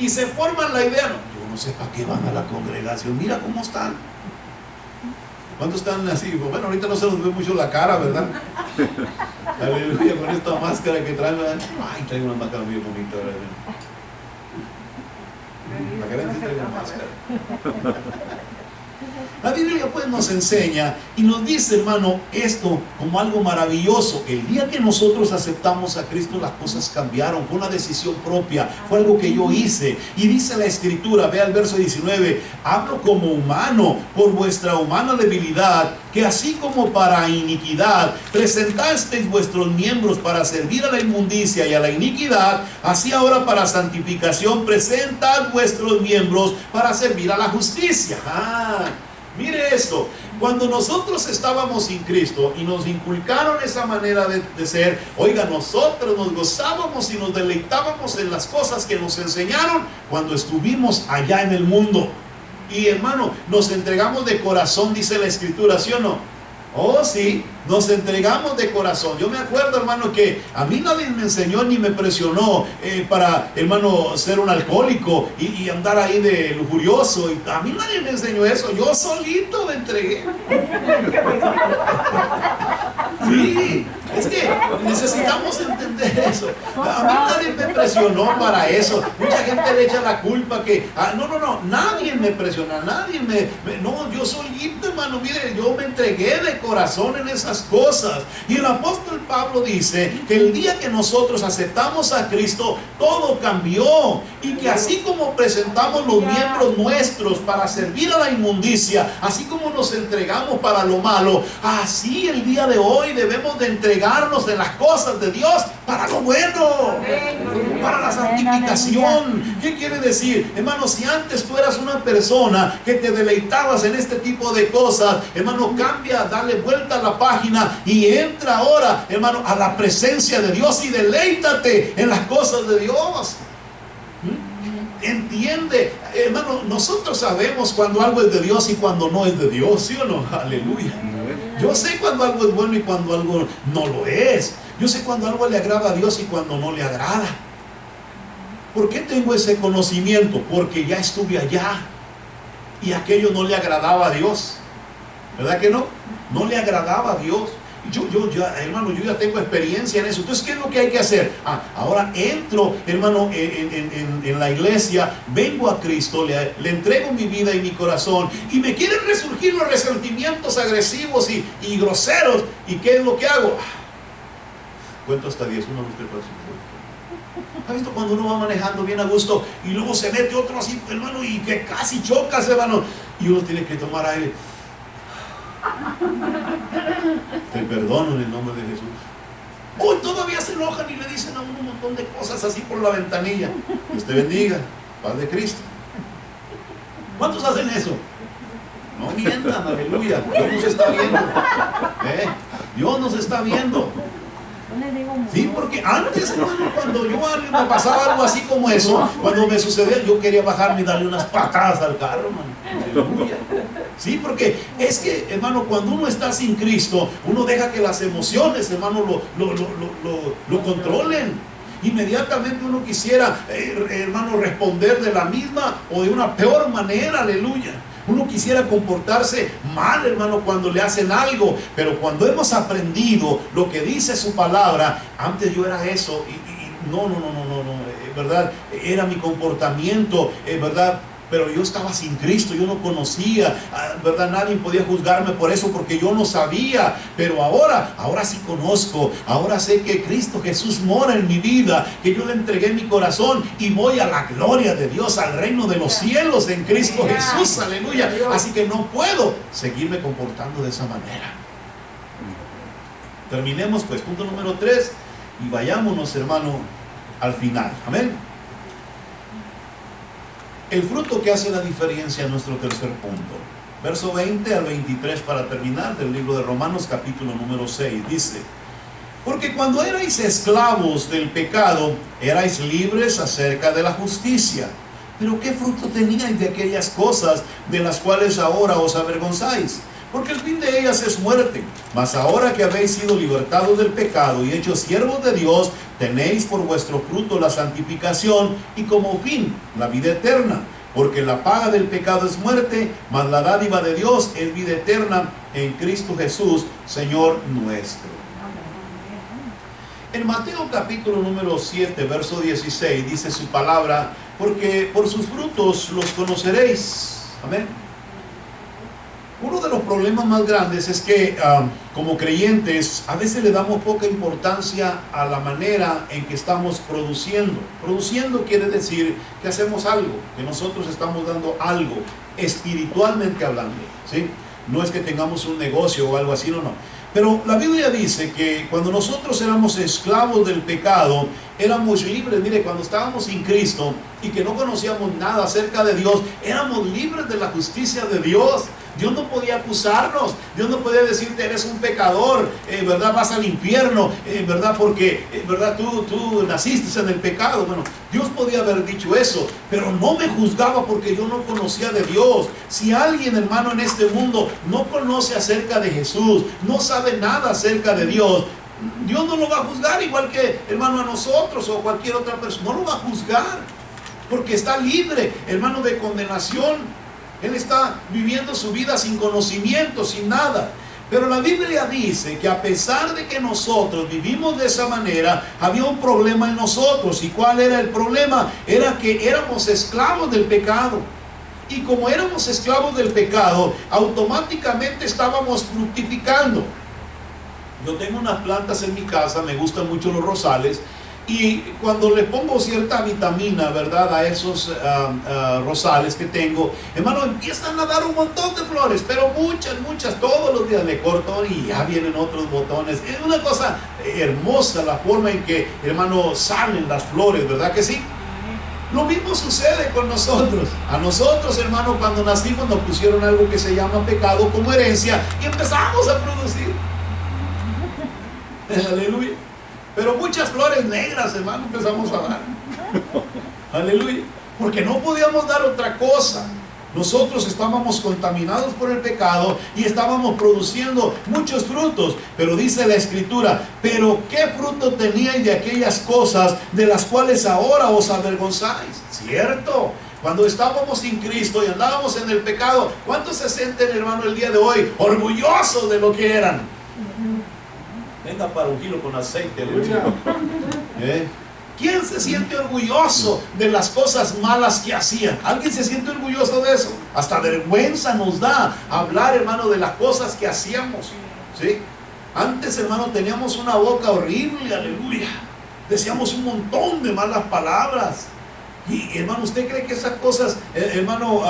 y se forman la idea, no, yo no sé para qué van a la congregación, mira cómo están. ¿Cuántos están así? Bueno, ahorita no se nos ve mucho la cara, ¿verdad? Aleluya, con esta máscara que traen, ¿verdad? Ay, traigo una máscara muy bonita, ¿verdad? Para que vean si traigo una máscara. La Biblia pues nos enseña y nos dice, hermano, esto como algo maravilloso. El día que nosotros aceptamos a Cristo, las cosas cambiaron. Fue una decisión propia, fue algo que yo hice. Y dice la Escritura, vea el verso 19, hablo como humano por vuestra humana debilidad, que así como para iniquidad presentasteis vuestros miembros para servir a la inmundicia y a la iniquidad, así ahora para santificación presentad vuestros miembros para servir a la justicia. Mire esto, cuando nosotros estábamos sin Cristo y nos inculcaron esa manera de ser, oiga, nosotros nos gozábamos y nos deleitábamos en las cosas que nos enseñaron cuando estuvimos allá en el mundo. Y hermano, nos entregamos de corazón, dice la Escritura, ¿sí o no? Oh, sí, nos entregamos de corazón. Yo me acuerdo, hermano, que a mí nadie me enseñó ni me presionó para, hermano, ser un alcohólico y andar ahí de lujurioso. A mí nadie me enseñó eso. Yo solito me entregué. Sí, Es que necesitamos entender eso. A mí nadie me presionó para eso. Mucha gente le echa la culpa que, no, nadie me presiona, no, yo soy libre, hermano. Mire, yo me entregué de corazón en esas cosas. Y el apóstol Pablo dice que el día que nosotros aceptamos a Cristo, todo cambió. Y que así como presentamos los miembros nuestros para servir a la inmundicia, así como nos entregamos para lo malo, así el día de hoy debemos de entregarnos en las cosas de Dios para lo bueno, para la santificación. ¿Qué quiere decir? Hermano, si antes tú eras una persona que te deleitabas en este tipo de cosas, hermano, cambia, dale vuelta a la página y entra ahora, hermano, a la presencia de Dios y deleítate en las cosas de Dios. Entiende, hermano, nosotros sabemos cuando algo es de Dios y cuando no es de Dios, ¿sí o no? Aleluya. Yo sé cuando algo es bueno y cuando algo no lo es. Yo sé cuando algo le agrada a Dios y cuando no le agrada. ¿Por qué tengo ese conocimiento? Porque ya estuve allá y aquello no le agradaba a Dios. ¿Verdad que no? No le agradaba a Dios. Hermano, yo ya tengo experiencia en eso. Entonces, ¿qué es lo que hay que hacer? Ahora entro, hermano, en la iglesia, vengo a Cristo, le entrego mi vida y mi corazón, y me quieren resurgir los resentimientos agresivos y groseros. ¿Y qué es lo que hago? Cuento hasta 10, 1, 2, 3, 4, 5. ¿Ha visto cuando uno va manejando bien a gusto y luego se mete otro así, hermano, y que casi chocas, hermano? Y uno tiene que tomar aire. Te perdono en el nombre de Jesús. Hoy todavía se enojan y le dicen a uno un montón de cosas así por la ventanilla. Dios te bendiga, paz de Cristo. ¿Cuántos hacen eso? No mientan, aleluya. Dios nos está viendo. Dios nos está viendo. Sí, porque antes, hermano, cuando me pasaba algo así como eso, cuando me sucedía, yo quería bajarme y darle unas patadas al carro, hermano. Aleluya. Sí, porque es que, hermano, cuando uno está sin Cristo, uno deja que las emociones, hermano, lo controlen. Inmediatamente uno quisiera, hermano, responder de la misma o de una peor manera, aleluya. Uno quisiera comportarse mal, hermano, cuando le hacen algo, pero cuando hemos aprendido lo que dice su palabra, antes yo era eso, no, ¿verdad? Era mi comportamiento, ¿verdad? Pero yo estaba sin Cristo, yo no conocía, ¿verdad? Nadie podía juzgarme por eso porque yo no sabía. Pero ahora sí conozco, ahora sé que Cristo Jesús mora en mi vida, que yo le entregué mi corazón y voy a la gloria de Dios, al reino de los cielos en Cristo Jesús, aleluya. Así que no puedo seguirme comportando de esa manera. Terminemos pues, punto número 3, y vayámonos, hermano, al final. Amén. El fruto que hace la diferencia en nuestro tercer punto. Verso 20 al 23 para terminar del libro de Romanos capítulo número 6. Dice: porque cuando erais esclavos del pecado, erais libres acerca de la justicia. Pero ¿qué fruto teníais de aquellas cosas de las cuales ahora os avergonzáis? Porque el fin de ellas es muerte. Mas ahora que habéis sido libertados del pecado y hechos siervos de Dios, tenéis por vuestro fruto la santificación y como fin la vida eterna. Porque la paga del pecado es muerte, mas la dádiva de Dios es vida eterna en Cristo Jesús, Señor nuestro. En Mateo capítulo número 7, verso 16, dice su palabra: porque por sus frutos los conoceréis. Amén. Uno de los problemas más grandes es que como creyentes a veces le damos poca importancia a la manera en que estamos produciendo. Produciendo quiere decir que hacemos algo, que nosotros estamos dando algo, espiritualmente hablando, ¿sí? No es que tengamos un negocio o algo así, no. Pero la Biblia dice que cuando nosotros éramos esclavos del pecado, éramos libres. Mire, cuando estábamos sin Cristo y que no conocíamos nada acerca de Dios, éramos libres de la justicia de Dios. Dios no podía acusarnos, Dios no podía decirte eres un pecador, ¿verdad? Vas al infierno, ¿verdad? Porque, ¿verdad? Tú naciste en el pecado. Bueno, Dios podía haber dicho eso, pero no me juzgaba porque yo no conocía de Dios. Si alguien, hermano, en este mundo no conoce acerca de Jesús, no sabe nada acerca de Dios, Dios no lo va a juzgar igual que, hermano, a nosotros o cualquier otra persona. No lo va a juzgar porque está libre, hermano, de condenación. Él está viviendo su vida sin conocimiento, sin nada. Pero la Biblia dice que a pesar de que nosotros vivimos de esa manera, había un problema en nosotros. ¿Y cuál era el problema? Era que éramos esclavos del pecado. Y como éramos esclavos del pecado, automáticamente estábamos fructificando. Yo tengo unas plantas en mi casa, me gustan mucho los rosales. Y cuando le pongo cierta vitamina, ¿verdad?, a esos rosales que tengo, hermano, empiezan a dar un montón de flores, pero muchas, todos los días le corto y ya vienen otros botones. Es una cosa hermosa la forma en que, hermano, salen las flores, ¿verdad que sí? Lo mismo sucede con nosotros. A nosotros, hermano, cuando nacimos nos pusieron algo que se llama pecado como herencia y empezamos a producir. Aleluya. Pero muchas flores negras, hermano, empezamos a dar. Aleluya. Porque no podíamos dar otra cosa. Nosotros estábamos contaminados por el pecado y estábamos produciendo muchos frutos. Pero dice la Escritura, pero ¿qué fruto teníais de aquellas cosas de las cuales ahora os avergonzáis? ¿Cierto? Cuando estábamos sin Cristo y andábamos en el pecado, ¿cuántos se sienten, hermano, el día de hoy orgullosos de lo que eran? Venga para un kilo con aceite. ¿Quién se siente orgulloso de las cosas malas que hacían? ¿Alguien se siente orgulloso de eso? Hasta vergüenza nos da hablar, hermano, de las cosas que hacíamos, ¿sí? Antes, hermano, teníamos una boca horrible, aleluya. Decíamos un montón de malas palabras. Y, hermano, ¿usted cree que esas cosas, hermano,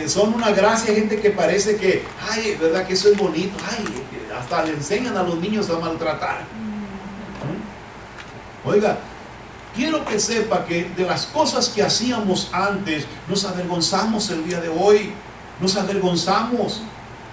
son una gracia? Hay gente que parece que, ay, ¿verdad que eso es bonito? Ay, hasta le enseñan a los niños a maltratar. Oiga, quiero que sepa que de las cosas que hacíamos antes, nos avergonzamos el día de hoy. Nos avergonzamos.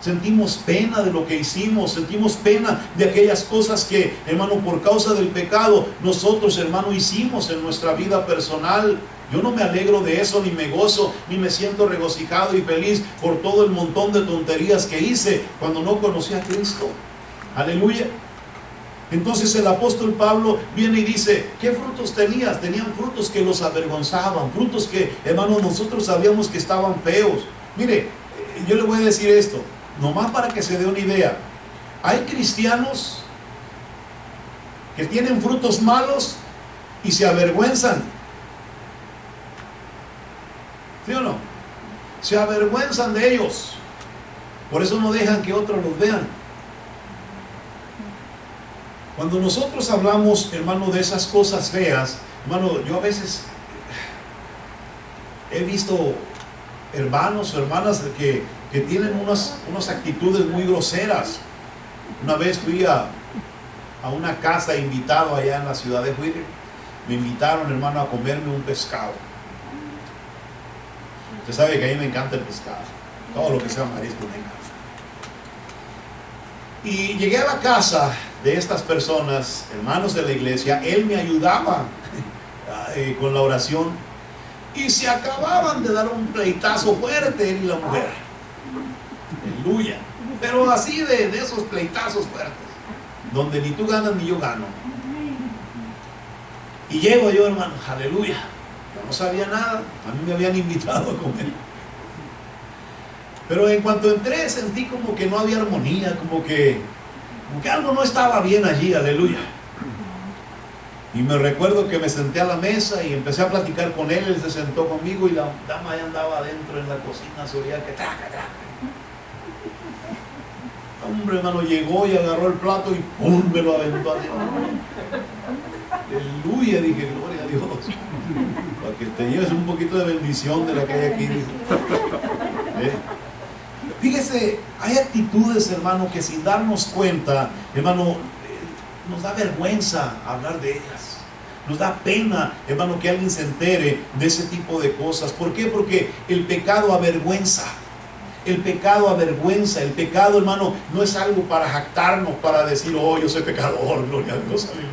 Sentimos pena de lo que hicimos. Sentimos pena de aquellas cosas que, hermano, por causa del pecado, nosotros, hermano, hicimos en nuestra vida personal. Yo no me alegro de eso, ni me gozo, ni me siento regocijado y feliz por todo el montón de tonterías que hice cuando no conocí a Cristo. Aleluya. Entonces el apóstol Pablo viene y dice, ¿qué frutos tenías? Tenían frutos que los avergonzaban, frutos que, hermano, nosotros sabíamos que estaban feos. Mire, yo le voy a decir esto, nomás para que se dé una idea. Hay cristianos que tienen frutos malos y se avergüenzan. ¿Sí o no? Se avergüenzan de ellos. Por eso no dejan que otros los vean. Cuando nosotros hablamos, hermano, de esas cosas feas, hermano, yo a veces he visto hermanos o hermanas que tienen unas actitudes muy groseras. Una vez fui a una casa invitado allá en la ciudad de Whittier. Me invitaron, hermano, a comerme un pescado. Usted sabe que a mí me encanta el pescado. Todo lo que sea marisco me encanta. Y llegué a la casa de estas personas, hermanos de la iglesia. Él me ayudaba con la oración. Y se acababan de dar un pleitazo fuerte, él y la mujer. Aleluya. Pero así de esos pleitazos fuertes, donde ni tú ganas ni yo gano. Y llego yo, hermano, aleluya. Yo no sabía nada, a mí me habían invitado a comer. Pero en cuanto entré sentí como que no había armonía, como que algo no estaba bien allí, aleluya. Y me recuerdo que me senté a la mesa y empecé a platicar con él. Él se sentó conmigo y la dama ya andaba adentro en la cocina, se oía que traca. Hombre, hermano, llegó y agarró el plato y ¡pum! Me lo aventó así. Aleluya, dije, gloria a Dios. Para que te lleves un poquito de bendición de la que hay aquí. Fíjese, hay actitudes, hermano, que sin darnos cuenta, hermano, nos da vergüenza hablar de ellas. Nos da pena, hermano, que alguien se entere de ese tipo de cosas. ¿Por qué? Porque el pecado avergüenza. El pecado avergüenza. El pecado, hermano, no es algo para jactarnos, para decir, oh, yo soy pecador, gloria a Dios, aleluya.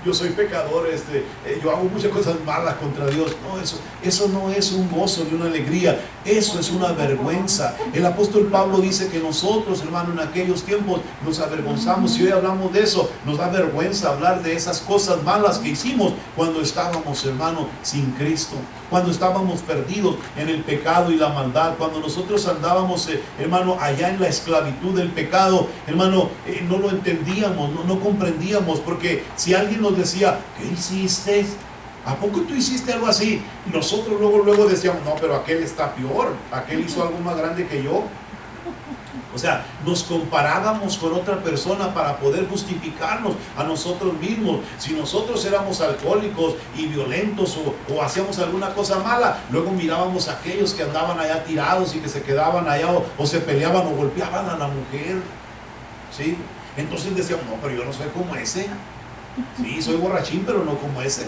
Yo soy pecador, yo hago muchas cosas malas contra Dios. No, eso no es un gozo ni una alegría. Eso es una vergüenza. El apóstol Pablo dice que nosotros, hermano, en aquellos tiempos nos avergonzamos. Y hoy hablamos de eso, nos da vergüenza hablar de esas cosas malas que hicimos cuando estábamos, hermano, sin Cristo, cuando estábamos perdidos en el pecado y la maldad, cuando nosotros andábamos, hermano, allá en la esclavitud del pecado, hermano, no lo entendíamos, no comprendíamos, porque si alguien nos decía, ¿qué hiciste? ¿A poco tú hiciste algo así? Y nosotros luego decíamos, no, pero aquel está peor, aquel hizo algo más grande que yo. O sea, nos comparábamos con otra persona para poder justificarnos a nosotros mismos. Si nosotros éramos alcohólicos y violentos o hacíamos alguna cosa mala, luego mirábamos a aquellos que andaban allá tirados y que se quedaban allá o se peleaban o golpeaban a la mujer, ¿sí? Entonces decíamos, no, pero yo no soy como ese. Sí, soy borrachín, pero no como ese.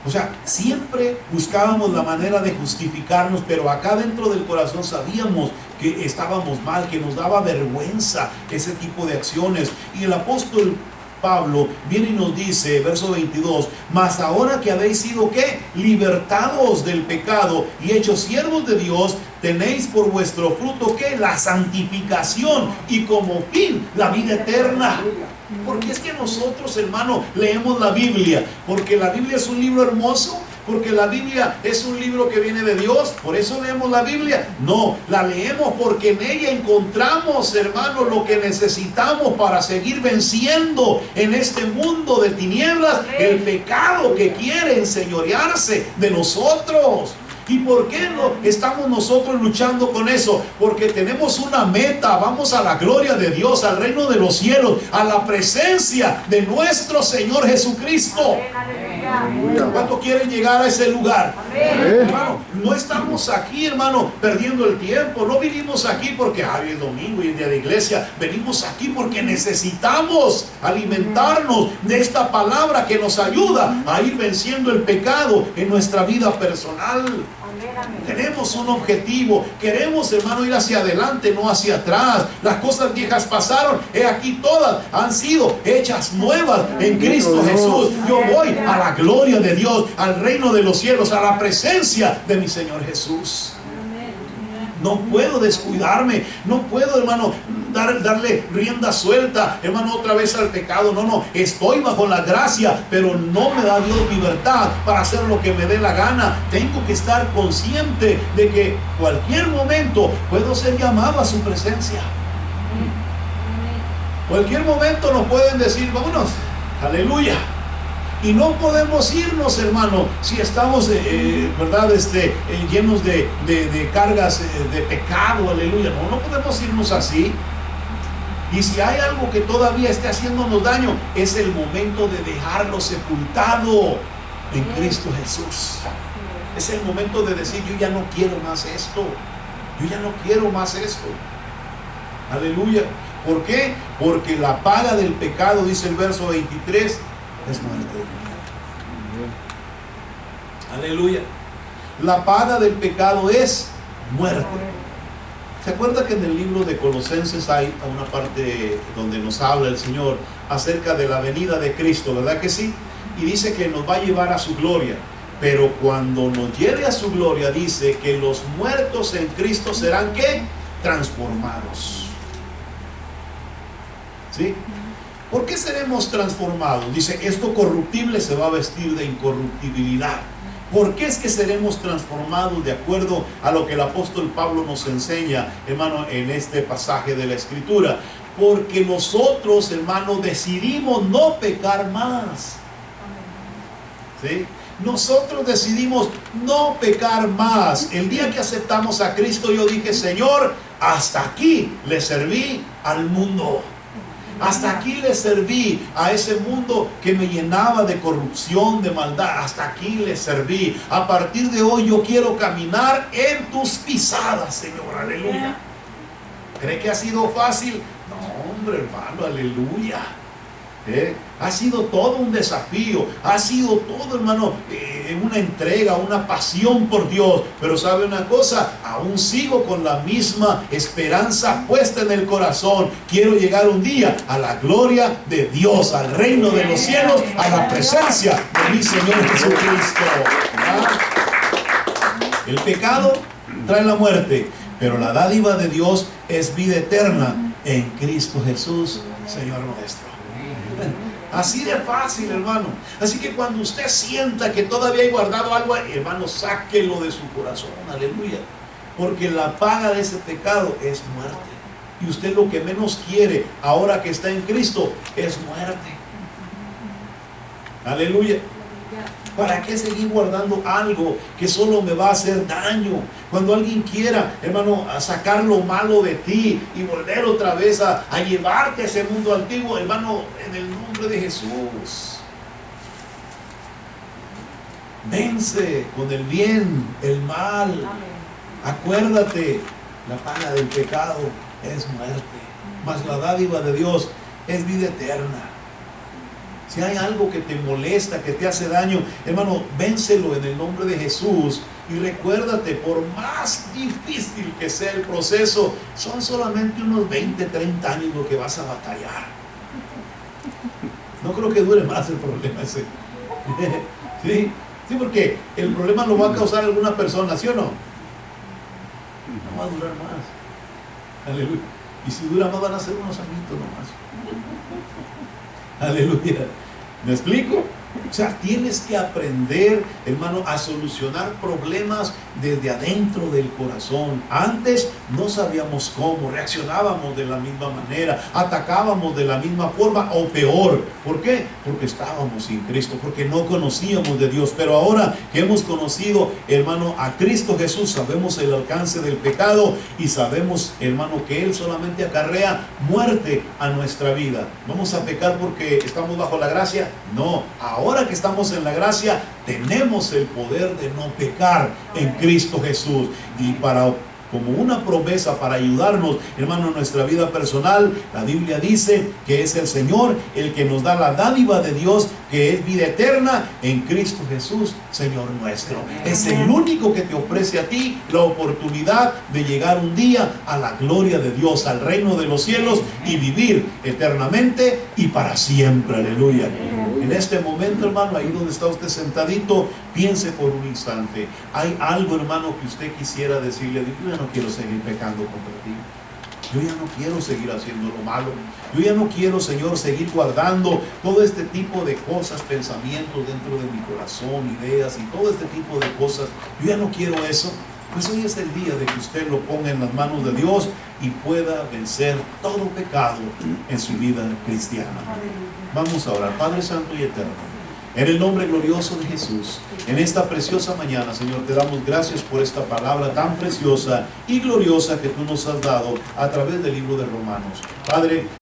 O sea, siempre buscábamos la manera de justificarnos, pero acá dentro del corazón sabíamos que estábamos mal, que nos daba vergüenza ese tipo de acciones. Y el apóstol Pablo viene y nos dice, verso 22, mas ahora que habéis sido, ¿qué? Libertados del pecado y hechos siervos de Dios, tenéis por vuestro fruto, ¿qué? La santificación y como fin la vida eterna. Porque es que nosotros, hermano, leemos la Biblia, porque la Biblia es un libro hermoso, porque la Biblia es un libro que viene de Dios, por eso leemos la Biblia. No, la leemos porque en ella encontramos, hermano, lo que necesitamos para seguir venciendo en este mundo de tinieblas el pecado que quiere enseñorearse de nosotros. ¿Y por qué no estamos nosotros luchando con eso? Porque tenemos una meta, vamos a la gloria de Dios, al reino de los cielos, a la presencia de nuestro Señor Jesucristo. ¿Cuánto quieren llegar a ese lugar? Hermano, no estamos aquí, hermano, perdiendo el tiempo. No vinimos aquí porque hoy es domingo y es día de iglesia. Venimos aquí porque necesitamos alimentarnos de esta palabra que nos ayuda a ir venciendo el pecado en nuestra vida personal. Tenemos un objetivo, queremos, hermano, ir hacia adelante, no hacia atrás. Las cosas viejas pasaron, he aquí todas han sido hechas nuevas en Cristo Jesús. Yo voy a la gloria de Dios, al reino de los cielos, a la presencia de mi Señor Jesús. No puedo descuidarme, no puedo, hermano, darle rienda suelta, hermano, otra vez al pecado. No, estoy bajo la gracia, pero no me da Dios libertad para hacer lo que me dé la gana. Tengo que estar consciente de que cualquier momento puedo ser llamado a su presencia. Cualquier momento nos pueden decir, vámonos, aleluya. Y no podemos irnos, hermano, si estamos, ¿verdad? Llenos de cargas de pecado, aleluya. No podemos irnos así. Y si hay algo que todavía esté haciéndonos daño, es el momento de dejarlo sepultado en Cristo Jesús. Es el momento de decir, yo ya no quiero más esto. Yo ya no quiero más esto. Aleluya. ¿Por qué? Porque la paga del pecado, dice el verso 23, es muerte. Aleluya. La paga del pecado es muerte. ¿Se acuerda que en el libro de Colosenses hay una parte donde nos habla el Señor acerca de la venida de Cristo, verdad que sí? Y dice que nos va a llevar a su gloria. Pero cuando nos lleve a su gloria, dice que los muertos en Cristo serán, ¿qué? Transformados. ¿Sí? ¿Por qué seremos transformados? Dice, esto corruptible se va a vestir de incorruptibilidad. ¿Por qué es que seremos transformados de acuerdo a lo que el apóstol Pablo nos enseña, hermano, en este pasaje de la Escritura? Porque nosotros, hermano, decidimos no pecar más. ¿Sí? Nosotros decidimos no pecar más. El día que aceptamos a Cristo, yo dije, Señor, hasta aquí le serví al mundo. Hasta aquí le serví a ese mundo que me llenaba de corrupción, de maldad. Hasta aquí le serví. A partir de hoy yo quiero caminar en tus pisadas, Señor. Aleluya. ¿Cree que ha sido fácil? No, hombre, hermano, aleluya. Ha sido todo un desafío, ha sido todo, hermano, una entrega, una pasión por Dios. Pero ¿sabe una cosa? Aún sigo con la misma esperanza puesta en el corazón. Quiero llegar un día a la gloria de Dios, al reino de los cielos, a la presencia de mi Señor Jesucristo. ¿Ah? El pecado trae la muerte, pero la dádiva de Dios es vida eterna en Cristo Jesús, Señor nuestro. Así de fácil, hermano. Así que cuando usted sienta que todavía hay guardado algo, hermano, sáquelo de su corazón, aleluya. Porque la paga de ese pecado es muerte. Y usted lo que menos quiere ahora que está en Cristo es muerte. Aleluya. ¿Para qué seguir guardando algo que solo me va a hacer daño? Cuando alguien quiera, hermano, a sacar lo malo de ti y volver otra vez a llevarte a ese mundo antiguo, hermano, en el nombre de Jesús, vence con el bien el mal. Acuérdate, la paga del pecado es muerte, mas la dádiva de Dios es vida eterna. Si hay algo que te molesta, que te hace daño, hermano, vénselo en el nombre de Jesús. Y recuérdate, por más difícil que sea el proceso, son solamente unos 20, 30 años lo que vas a batallar. No creo que dure más el problema ese. ¿Sí? Sí, porque el problema lo va a causar alguna persona, ¿sí o no? No va a durar más. Aleluya. Y si dura más, van a ser unos añitos nomás. Aleluya. ¿Me explico? O sea, tienes que aprender, hermano, a solucionar problemas desde adentro del corazón. Antes no sabíamos cómo, reaccionábamos de la misma manera, atacábamos de la misma forma o peor. ¿Por qué? Porque estábamos sin Cristo, porque no conocíamos de Dios. Pero ahora que hemos conocido, hermano, a Cristo Jesús, sabemos el alcance del pecado y sabemos, hermano, que Él solamente acarrea muerte a nuestra vida. ¿Vamos a pecar porque estamos bajo la gracia? No, ahora que estamos en la gracia, tenemos el poder de no pecar en Cristo Jesús. Y como una promesa para ayudarnos, hermano, en nuestra vida personal, la Biblia dice que es el Señor el que nos da la dádiva de Dios, que es vida eterna en Cristo Jesús, Señor nuestro. Es el único que te ofrece a ti la oportunidad de llegar un día a la gloria de Dios, al reino de los cielos y vivir eternamente y para siempre. Aleluya. En este momento, hermano, ahí donde está usted sentadito, piense por un instante. ¿Hay algo, hermano, que usted quisiera decirle? Yo ya no quiero seguir pecando contra ti. Yo ya no quiero seguir haciendo lo malo. Yo ya no quiero, Señor, seguir guardando todo este tipo de cosas, pensamientos dentro de mi corazón, ideas y todo este tipo de cosas. Yo ya no quiero eso. Pues hoy es el día de que usted lo ponga en las manos de Dios y pueda vencer todo pecado en su vida cristiana. Vamos a orar. Padre Santo y Eterno, en el nombre glorioso de Jesús, en esta preciosa mañana, Señor, te damos gracias por esta palabra tan preciosa y gloriosa que tú nos has dado a través del libro de Romanos. Padre,